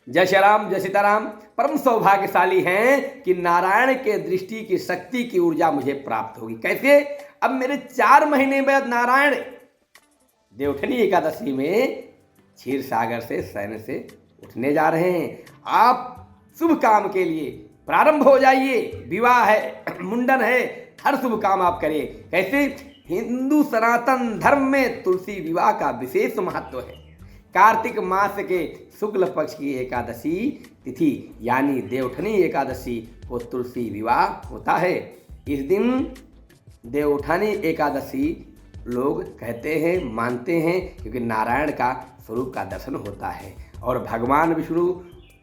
जय श्री राम, जय सीताराम। परम सौभाग्यशाली हैं कि नारायण के दृष्टि की शक्ति की ऊर्जा मुझे प्राप्त होगी। कैसे? अब मेरे 4 महीने बाद नारायण देवउठनी एकादशी में क्षीर सागर से शयन से उठने जा रहे हैं। आप शुभ काम के लिए प्रारंभ हो जाइए। विवाह है, मुंडन है, हर शुभ काम आप करिए। कैसे? हिंदू सनातन धर्म में तुलसी विवाह का विशेष महत्व है। कार्तिक मास के शुक्ल पक्ष की एकादशी तिथि यानी देवउठनी एकादशी को तुलसी विवाह होता है। इस दिन देवउठनी एकादशी लोग कहते हैं, मानते हैं, क्योंकि नारायण का स्वरूप का दर्शन होता है और भगवान विष्णु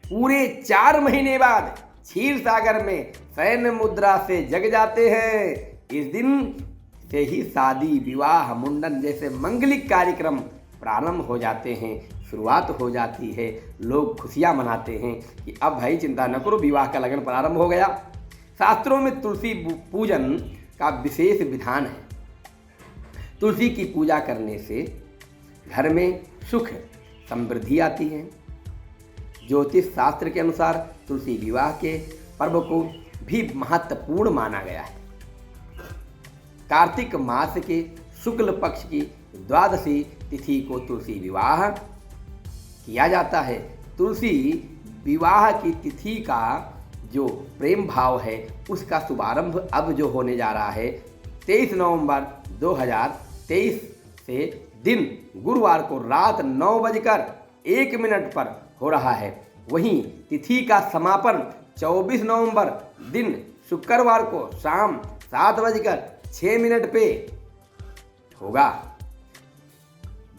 पूरे 4 महीने बाद क्षीर सागर में शयन मुद्रा से जग जाते हैं। इस दिन से ही शादी, विवाह, मुंडन जैसे मंगलिक कार्यक्रम प्रारंभ हो जाते हैं, शुरुआत हो जाती है। लोग खुशियां मनाते हैं कि अब भाई चिंता न करो, विवाह का लगन प्रारंभ हो गया। शास्त्रों में तुलसी पूजन का विशेष विधान है। तुलसी की पूजा करने से घर में सुख समृद्धि आती है। ज्योतिष शास्त्र के अनुसार तुलसी विवाह के पर्व को भी महत्वपूर्ण माना गया है। कार्तिक मास के शुक्ल पक्ष की द्वादशी तिथि को तुलसी विवाह किया जाता है। तुलसी विवाह की तिथि का जो प्रेम भाव है उसका शुभारंभ अब जो होने जा रहा है 23 नवंबर 2023 से दिन गुरुवार को रात 9:01 पर हो रहा है। वहीं तिथि का समापन 24 नवंबर दिन शुक्रवार को शाम 7:06 पे होगा।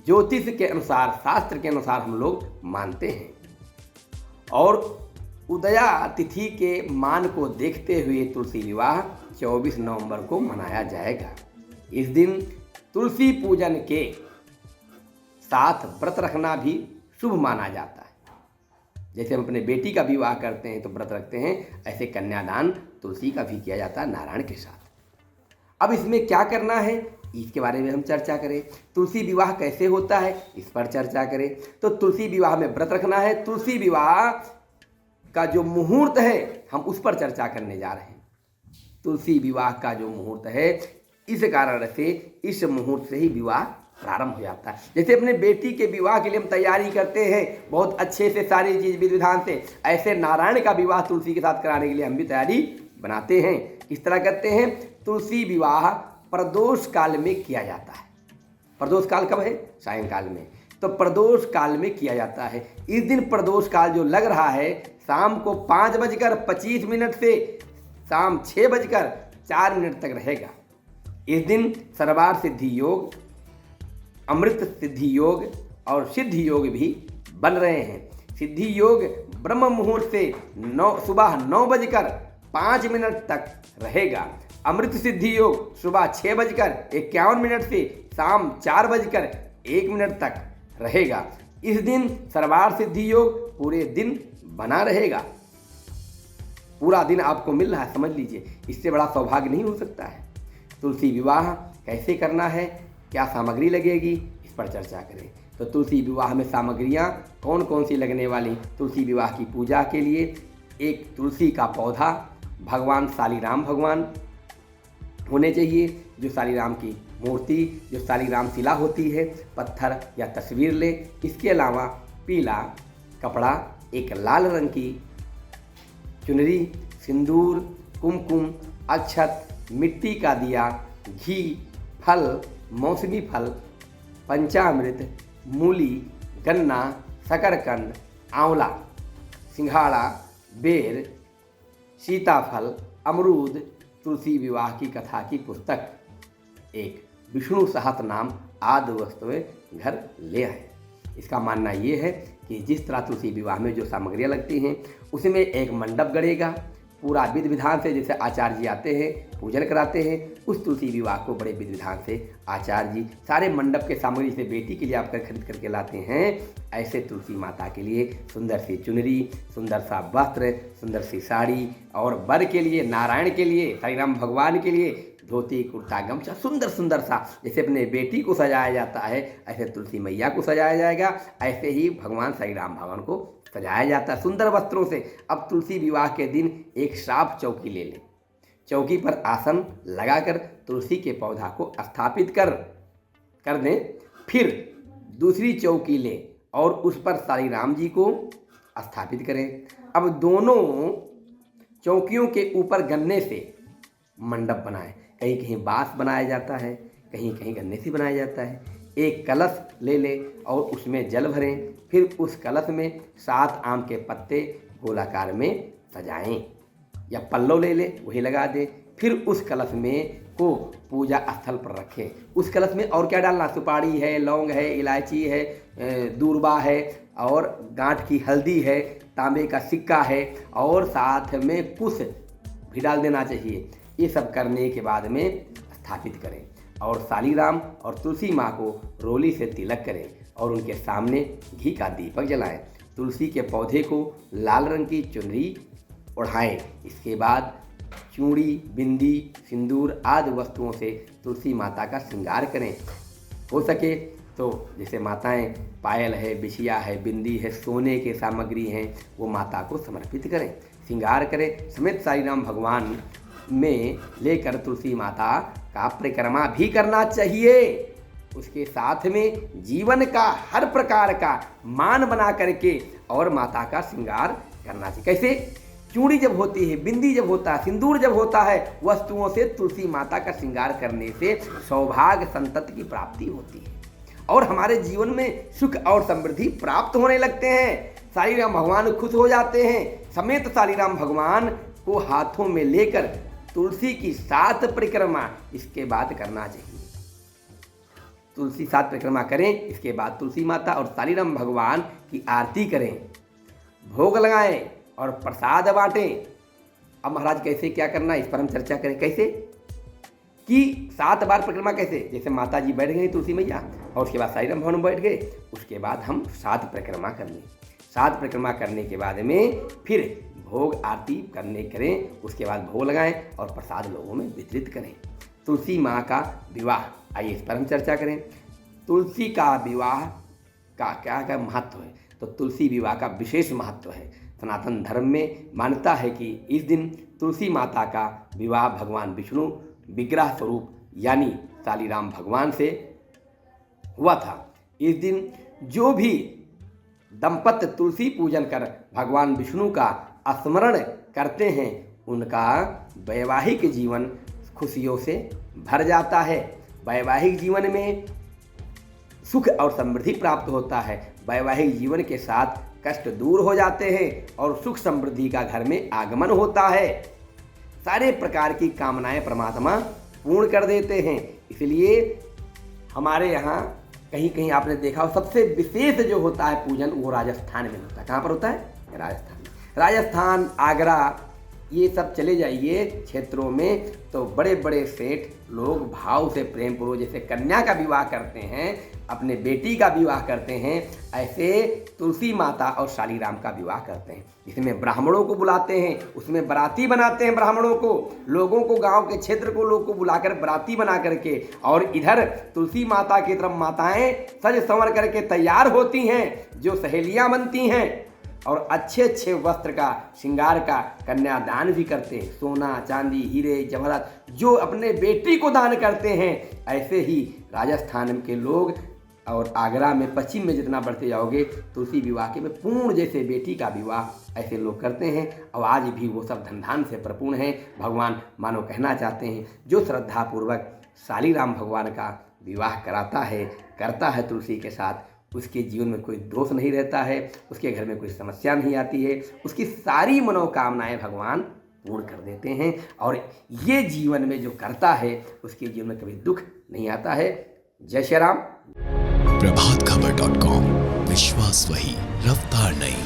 ज्योतिष के अनुसार, शास्त्र के अनुसार हम लोग मानते हैं और उदया तिथि के मान को देखते हुए तुलसी विवाह 24 नवंबर को मनाया जाएगा। इस दिन तुलसी पूजन के साथ व्रत रखना भी शुभ माना जाता है। जैसे हम अपने बेटी का विवाह करते हैं तो व्रत रखते हैं, ऐसे कन्यादान तुलसी का भी किया जाता है नारायण के साथ। अब इसमें क्या करना है, इसके बारे में हम चर्चा करें। तुलसी विवाह कैसे होता है, इस पर चर्चा करें। तो तुलसी विवाह में व्रत रखना है। तुलसी विवाह का जो मुहूर्त है हम उस पर चर्चा करने जा रहे हैं। तुलसी विवाह का जो मुहूर्त है, इस कारण से इस मुहूर्त से ही विवाह प्रारंभ हो जाता है। जैसे अपने बेटी के विवाह के लिए हम तैयारी करते हैं बहुत अच्छे से, सारी चीज विधि विधान से, ऐसे नारायण का विवाह तुलसी के साथ कराने के लिए हम भी तैयारी बनाते हैं। किस तरह करते हैं? तुलसी विवाह प्रदोष काल में किया जाता है। प्रदोष काल कब है? सायंकाल में। तो प्रदोष काल में किया जाता है। इस दिन प्रदोष काल जो लग रहा है शाम को 5:25 से शाम 6:04 तक रहेगा। इस दिन सर्वार्थ सिद्धि योग, अमृत सिद्धि योग और सिद्धि योग भी बन रहे हैं। सिद्धि योग ब्रह्म मुहूर्त से सुबह 9:05 तक रहेगा। अमृत सिद्धि योग सुबह 6:51 से शाम 4:01 तक रहेगा। इस दिन सर्वार्थ सिद्धि योग पूरे दिन बना रहेगा। पूरा दिन आपको मिल रहा है, समझ लीजिए, इससे बड़ा सौभाग्य नहीं हो सकता है। तुलसी विवाह कैसे करना है, क्या सामग्री लगेगी, इस पर चर्चा करें। तो तुलसी विवाह में सामग्रियाँ कौन कौन सी लगने वाली? तुलसी विवाह की पूजा के लिए एक तुलसी का पौधा, भगवान शालीराम भगवान होने चाहिए, जो शालीराम की मूर्ति, जो शालीराम शिला होती है, पत्थर या तस्वीर ले। इसके अलावा पीला कपड़ा, एक लाल रंग की चुनरी, सिंदूर, कुमकुम, अक्षत, मिट्टी का दिया, घी, फल, मौसमी फल, पंचामृत, मूली, गन्ना, शकरकंद, आंवला, सिंघाड़ा, बेर, सीताफल, अमरूद, तुलसी विवाह की कथा की पुस्तक, एक विष्णु सहस्त्रनाम आदि वस्तुएं घर ले आए। इसका मानना ये है कि जिस तरह तुलसी विवाह में जो सामग्रियाँ लगती हैं उसमें एक मंडप गड़ेगा, पूरा विधि विधान से। जैसे आचार्य जी आते हैं, पूजन कराते हैं, उस तुलसी विवाह को बड़े विधि विधान से आचार्य जी सारे मंडप के सामग्री से बेटी के लिए आप खरीद करके लाते हैं। ऐसे तुलसी माता के लिए सुंदर सी चुनरी, सुंदर सा वस्त्र, सुंदर सी साड़ी, और वर के लिए, नारायण के लिए, श्रीराम भगवान के लिए धोती, कुर्ता, गमछा, सुंदर सुंदर सा। जैसे अपने बेटी को सजाया जाता है ऐसे तुलसी मैया को सजाया जाएगा, ऐसे ही भगवान श्री राम भगवान को सजाया जाता है सुंदर वस्त्रों से। अब तुलसी विवाह के दिन एक साफ चौकी ले लें, चौकी पर आसन लगाकर तुलसी के पौधा को स्थापित कर दें। फिर दूसरी चौकी लें और उस पर साली राम जी को स्थापित करें। अब दोनों चौकियों के ऊपर गन्ने से मंडप बनाएं। कहीं कहीं बांस बनाया जाता है, कहीं कहीं गन्ने से बनाया जाता है। एक कलश ले लें और उसमें जल भरें। फिर उस कलश में 7 आम के पत्ते गोलाकार में सजाएं या पल्लव ले लें, वही लगा दें। फिर उस कलश में को पूजा स्थल पर रखें। उस कलश में और क्या डालना, सुपारी है, लौंग है, इलायची है, दूर्बा है और गांठ की हल्दी है, तांबे का सिक्का है और साथ में कुश भी डाल देना चाहिए। ये सब करने के बाद में स्थापित करें और साली राम और तुलसी माँ को रोली से तिलक करें और उनके सामने घी का दीपक जलाएं। तुलसी के पौधे को लाल रंग की चुनरी ओढ़ाएं। इसके बाद चूड़ी, बिंदी, सिंदूर आदि वस्तुओं से तुलसी माता का श्रृंगार करें। हो सके तो जैसे माताएं पायल है, बिछिया है, बिंदी है, सोने के सामग्री हैं, वो माता को समर्पित करें, श्रृंगार करें। समेत साई राम भगवान में लेकर तुलसी माता का परिक्रमा भी करना चाहिए। उसके साथ में जीवन का हर प्रकार का मान बना करके और माता का श्रृंगार करना चाहिए। कैसे? चूड़ी जब होती है, बिंदी जब होता है, सिंदूर जब होता है, वस्तुओं से तुलसी माता का श्रृंगार करने से सौभाग्य संतति की प्राप्ति होती है और हमारे जीवन में सुख और समृद्धि प्राप्त होने लगते हैं। साली राम भगवान खुश हो जाते हैं। समेत साली राम भगवान को हाथों में लेकर तुलसी की 7 परिक्रमा इसके बाद करना चाहिए। तुलसी 7 परिक्रमा करें, इसके बाद तुलसी माता और साली राम भगवान की आरती करें, भोग लगाएं और प्रसाद बांटें। अब महाराज कैसे क्या करना, इस पर हम चर्चा करें। कैसे कि 7 बार परिक्रमा कैसे, जैसे माता जी बैठ गई तुलसी मैया और उसके बाद साली राम भगवान बैठ गए, उसके बाद हम 7 परिक्रमा कर लें। 7 परिक्रमा करने के बाद में फिर भोग आरती करें, उसके बाद भोग लगाएं और प्रसाद लोगों में वितरित करें। तुलसी माँ का विवाह, आइए इस पर हम चर्चा करें। तुलसी का विवाह का क्या महत्व है? तो तुलसी विवाह का विशेष महत्व है। सनातन धर्म में मान्यता है कि इस दिन तुलसी माता का विवाह भगवान विष्णु विग्रह स्वरूप यानी साली राम भगवान से हुआ था। इस दिन जो भी दंपत्ति तुलसी पूजन कर भगवान विष्णु का स्मरण करते हैं, उनका वैवाहिक जीवन खुशियों से भर जाता है। वैवाहिक जीवन में सुख और समृद्धि प्राप्त होता है। वैवाहिक जीवन के साथ कष्ट दूर हो जाते हैं और सुख समृद्धि का घर में आगमन होता है। सारे प्रकार की कामनाएं परमात्मा पूर्ण कर देते हैं। इसलिए हमारे यहाँ कहीं कहीं आपने देखा हो, सबसे विशेष जो होता है पूजन वो राजस्थान में होता है। कहाँ पर होता है? राजस्थान में। राजस्थान, आगरा, ये सब चले जाइए क्षेत्रों में तो बड़े बड़े सेठ लोग भाव से प्रेम पूर्वक जैसे कन्या का विवाह करते हैं, अपने बेटी का विवाह करते हैं, ऐसे तुलसी माता और साली राम का विवाह करते हैं। जिसमें ब्राह्मणों को बुलाते हैं, उसमें बाराती बनाते हैं ब्राह्मणों को, लोगों को, गांव के क्षेत्र को लोग को बुलाकर बाराती बना करके, और इधर तुलसी माता की तरफ माताएं सज संवर करके तैयार होती हैं, जो सहेलियां बनती हैं और अच्छे अच्छे वस्त्र का, श्रृंगार का कन्यादान भी करते हैं। सोना, चांदी, हीरे, जवाहरात जो अपने बेटी को दान करते हैं, ऐसे ही राजस्थान के लोग और आगरा में, पश्चिम में जितना बढ़ते जाओगे, तुलसी विवाह के में पूर्ण जैसे बेटी का विवाह ऐसे लोग करते हैं। और आज भी वो सब धन धान से परिपूर्ण हैं। भगवान मानो कहना चाहते हैं, जो श्रद्धापूर्वक साली राम भगवान का विवाह करता है तुलसी के साथ, उसके जीवन में कोई दोष नहीं रहता है, उसके घर में कोई समस्या नहीं आती है, उसकी सारी मनोकामनाएं भगवान पूर्ण कर देते हैं। और ये जीवन में जो करता है उसके जीवन में कभी दुख नहीं आता है। जय श्री राम। प्रभातखबर.com, विश्वास वही, रफ्तार नहीं।